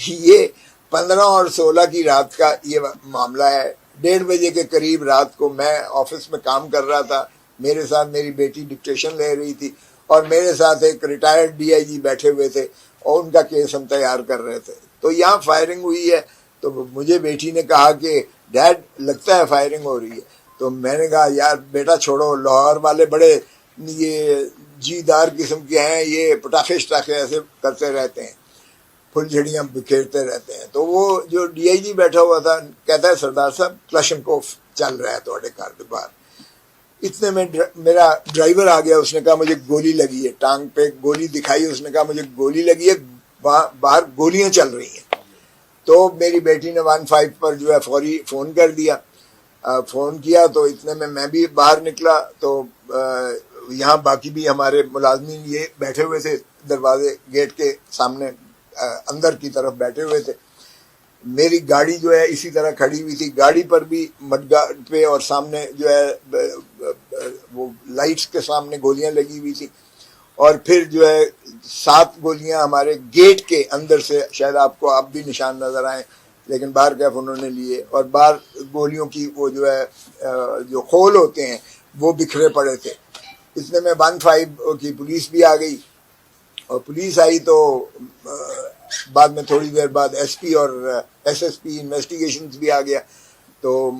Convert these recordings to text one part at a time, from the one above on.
یہ 15 اور 16 کی رات کا یہ معاملہ ہے. 1:30 بجے کے قریب رات کو میں آفس میں کام کر رہا تھا, میرے ساتھ میری بیٹی ڈکٹیشن لے رہی تھی اور میرے ساتھ ایک ریٹائرڈ DIG بیٹھے ہوئے تھے اور ان کا کیس ہم تیار کر رہے تھے. تو یہاں فائرنگ ہوئی ہے. تو مجھے بیٹی نے کہا کہ ڈیڈ لگتا ہے فائرنگ ہو رہی ہے. تو میں نے کہا یار بیٹا چھوڑو, لاہور والے بڑے یہ جیدار قسم کے ہیں, یہ پٹاخے شٹاخے ایسے کرتے رہتے ہیں, پھل جھڑیاں بکھیرتے رہتے ہیں. تو وہ جو DIG بیٹھا ہوا تھا کہتا ہے سردار صاحب کلاشنکوف چل رہا ہے تھوڑے گھر کے باہر. اتنے میں میرا ڈرائیور آ گیا, اس نے کہا مجھے گولی لگی ہے, ٹانگ پہ گولی دکھائی, اس نے کہا مجھے گولی لگی ہے, باہر گولیاں چل رہی ہیں. تو میری بیٹی نے 15 پر جو ہے فوری فون کر دیا. فون کیا تو اتنے میں بھی باہر نکلا. تو یہاں باقی بھی ہمارے ملازمین یہ بیٹھے ہوئے تھے دروازے گیٹ کے سامنے اندر کی طرف بیٹھے ہوئے تھے. میری گاڑی جو ہے اسی طرح کھڑی ہوئی تھی, گاڑی پر بھی مڈگارڈ پہ اور سامنے جو ہے وہ لائٹس کے سامنے گولیاں لگی ہوئی تھی. اور پھر جو ہے 7 گولیاں ہمارے گیٹ کے اندر سے, شاید آپ کو اب بھی نشان نظر آئیں لیکن باہر کیف انہوں نے لیے, اور باہر گولیوں کی وہ جو ہے جو خول ہوتے ہیں وہ بکھرے پڑے تھے. اتنے میں 15 کی پولیس بھی آ گئی, اور پولیس آئی تو بعد میں تھوڑی دیر بعد SP اور SSP انویسٹیگیشنز بھی آ گیا. تو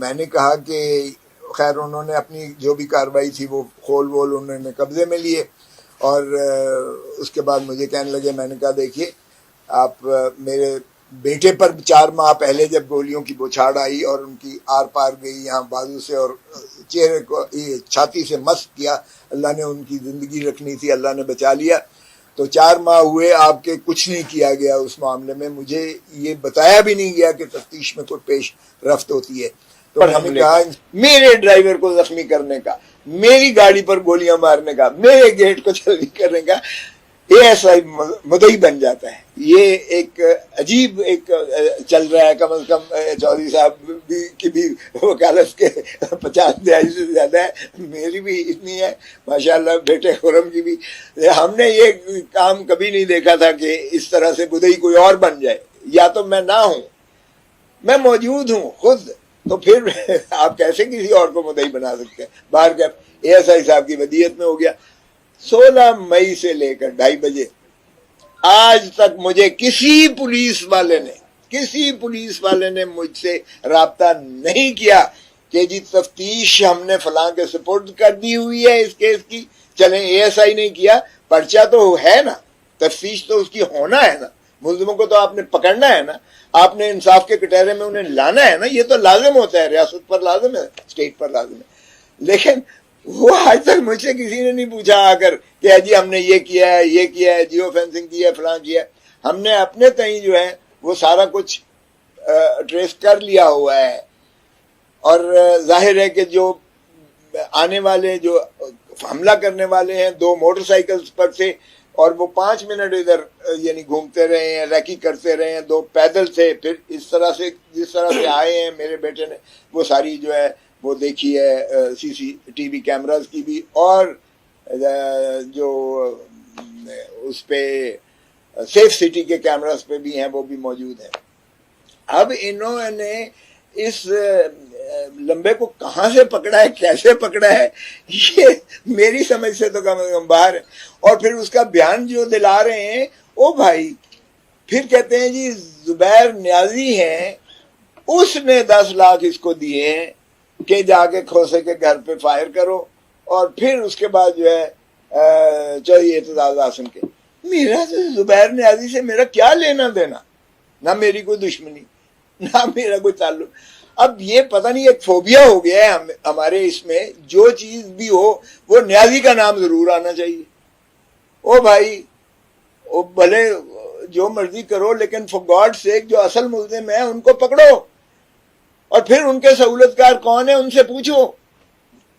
میں نے کہا کہ خیر انہوں نے اپنی جو بھی کارروائی تھی وہ خول وول انہوں نے قبضے میں لیے. اور اس کے بعد مجھے کہنے لگے, میں نے کہا دیکھیے آپ میرے بیٹے پر 4 ماہ پہلے جب گولیوں کی بوچھاڑ آئی اور ان کی آر پار گئی یہاں بازو سے اور چہرے کو چھاتی سے مس کیا, اللہ نے ان کی زندگی رکھنی تھی, اللہ نے بچا لیا. تو 4 ماہ ہوئے آپ کے کچھ نہیں کیا گیا اس معاملے میں, مجھے یہ بتایا بھی نہیں گیا کہ تفتیش میں کوئی پیش رفت ہوتی ہے. تو میں نے کہا میرے ڈرائیور کو زخمی کرنے کا, میری گاڑی پر گولیاں مارنے کا, میرے گیٹ کو چوری کرنے کا, یہ ایسا مدعی بن جاتا ہے. یہ ایک عجیب ایک چل رہا ہے. کم از کم چودھری صاحب کی بھی وکالت کے 50 دہائی سے زیادہ ہے, میری بھی اتنی ہے ماشاءاللہ, بیٹے خرم کی بھی. ہم نے یہ کام کبھی نہیں دیکھا تھا کہ اس طرح سے مدعی کوئی اور بن جائے. یا تو میں نہ ہوں, میں موجود ہوں خود, تو پھر آپ کیسے کسی اور کو مدعی بنا سکتے ہیں. باہر کا ASI صاحب کی ودیت میں ہو گیا. 16 مئی سے لے کر 2:30 بجے آج تک مجھے کسی پولیس والے نے مجھ سے رابطہ نہیں کیا کہ جی تفتیش ہم نے فلاں کے سپرد کر دی ہوئی ہے اس کیس کی, چلیں ASI نہیں کیا, پرچہ تو ہے نا, تفتیش تو اس کی ہونا ہے نا, ملزموں کو تو آپ نے پکڑنا ہے نا, آپ نے انصاف کے کٹہرے میں انہیں لانا ہے نا, یہ تو لازم ہوتا ہے, ریاست پر لازم ہے, اسٹیٹ پر لازم ہے. لیکن وہ آج تک مجھ سے کسی نے نہیں پوچھا آ کر کہ جی ہم نے یہ کیا ہے, جیو فینسنگ کی ہے, فلاں کیا ہے. ہم نے اپنے تئیں جو ہے وہ سارا کچھ ٹریس کر لیا ہوا ہے. اور ظاہر ہے کہ جو آنے والے جو حملہ کرنے والے ہیں 2 موٹر سائیکلز پر تھے, اور وہ 5 منٹ ادھر یعنی گھومتے رہے ہیں, ریکی کرتے رہے ہیں, 2 پیدل تھے, پھر اس طرح سے جس طرح سے آئے ہیں. میرے بیٹے نے وہ ساری جو ہے وہ دیکھی ہے CCTV کیمراز کی بھی, اور جو اس پہ سیف سٹی کے کیمراز پہ بھی ہیں وہ بھی موجود ہیں. اب انہوں نے اس لمبے کو کہاں سے پکڑا ہے, کیسے پکڑا ہے, یہ میری سمجھ سے تو کم از کم باہر ہے. اور پھر اس کا بیان جو دلا رہے ہیں, او بھائی پھر کہتے ہیں جی زبیر نیازی ہیں, اس نے 10 لاکھ اس کو دیے ہیں کہ جا کے کھوسے کے گھر پہ فائر کرو, اور پھر اس کے بعد جو ہے چودھری اعتزاز احسن کے. میرا زبیر نیازی سے میرا کیا لینا دینا, نہ میری کوئی دشمنی نہ میرا کوئی تعلق. اب یہ پتہ نہیں ایک فوبیا ہو گیا ہے ہمارے اس میں, جو چیز بھی ہو وہ نیازی کا نام ضرور آنا چاہیے. او بھائی او بھلے جو مرضی کرو, لیکن فار گاڈ سیک جو اصل ملزم ہیں ان کو پکڑو, اور پھر ان کے سہولت کار کون ہیں ان سے پوچھو.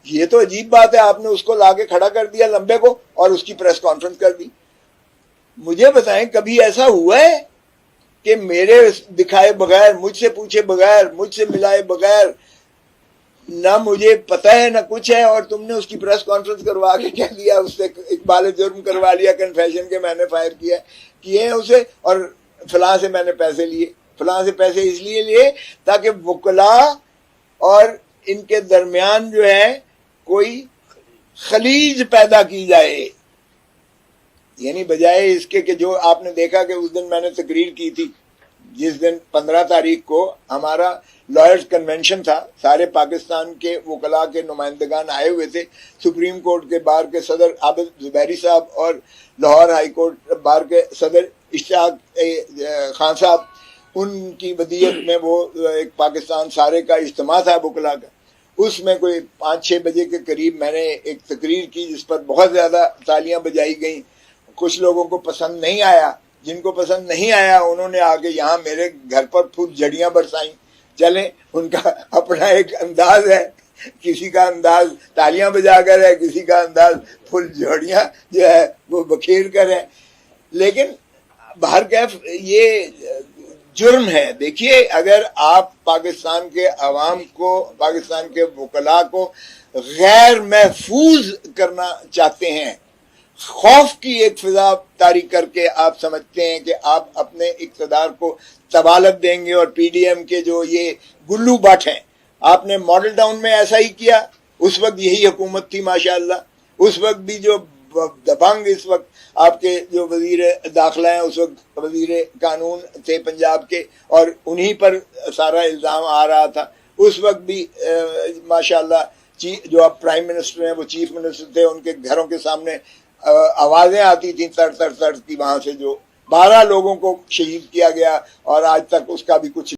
یہ تو عجیب بات ہے, آپ نے اس کو لا کے کھڑا کر دیا لمبے کو اور اس کی پریس کانفرنس کر دی. مجھے بتائیں کبھی ایسا ہوا ہے کہ میرے دکھائے بغیر, مجھ سے پوچھے بغیر, مجھ سے ملائے بغیر, نہ مجھے پتہ ہے نہ کچھ ہے, اور تم نے اس کی پریس کانفرنس کروا کے کہہ دیا, اس سے اقبال جرم کروا لیا کنفیشن کے میں نے فائر کیا, کیے ہیں اسے, اور فلاں سے میں نے پیسے لیے، فلاں سے پیسے اس لیے لیے تاکہ وکلاء اور ان کے درمیان جو ہے کوئی خلیج پیدا کی جائے، یعنی بجائے اس کے کہ جو آپ نے دیکھا کہ اس دن میں نے تقریر کی تھی، جس دن 15 تاریخ کو ہمارا لائرز کنونشن تھا، سارے پاکستان کے وکلاء کے نمائندگان آئے ہوئے تھے، سپریم کورٹ کے بار کے صدر عابد زبیری صاحب اور لاہور ہائی کورٹ بار کے صدر اشتیاق خان صاحب، ان کی ودیت میں وہ ایک پاکستان سارے کا اجتماع تھا وکلاء کا، اس میں کوئی 5-6 بجے کے قریب میں نے ایک تقریر کی جس پر بہت زیادہ تالیاں بجائی گئیں، کچھ لوگوں کو پسند نہیں آیا، جن کو پسند نہیں آیا انہوں نے آ کے یہاں میرے گھر پر پھول جھڑیاں برسائیں، چلیں ان کا اپنا ایک انداز ہے، کسی کا انداز تالیاں بجا کر ہے، کسی کا انداز پھول جھڑیاں جو ہے وہ بکھیر کر ہے، لیکن بہرکیف یہ جرم ہے۔ دیکھیے اگر آپ پاکستان کے عوام کو، پاکستان کے وکلاء کو غیر محفوظ کرنا چاہتے ہیں، خوف کی ایک فضا طاری کر کے آپ سمجھتے ہیں کہ آپ اپنے اقتدار کو طوالت دیں گے، اور پی ڈی ایم کے جو یہ گلو بٹ ہیں، آپ نے ماڈل ٹاؤن میں ایسا ہی کیا، اس وقت یہی حکومت تھی ماشاءاللہ، اس وقت بھی جو دبنگ اس وقت آپ کے جو وزیر داخلہ ہیں اس وقت وزیر قانون تھے پنجاب کے، اور انہی پر سارا الزام آ رہا تھا، اس وقت بھی ماشاءاللہ جو اب پرائم منسٹر ہیں وہ چیف منسٹر تھے، ان کے گھروں کے سامنے آوازیں آتی تھیں تڑ تڑ تڑ کی، وہاں سے جو 12 لوگوں کو شہید کیا گیا، اور آج تک اس کا بھی کچھ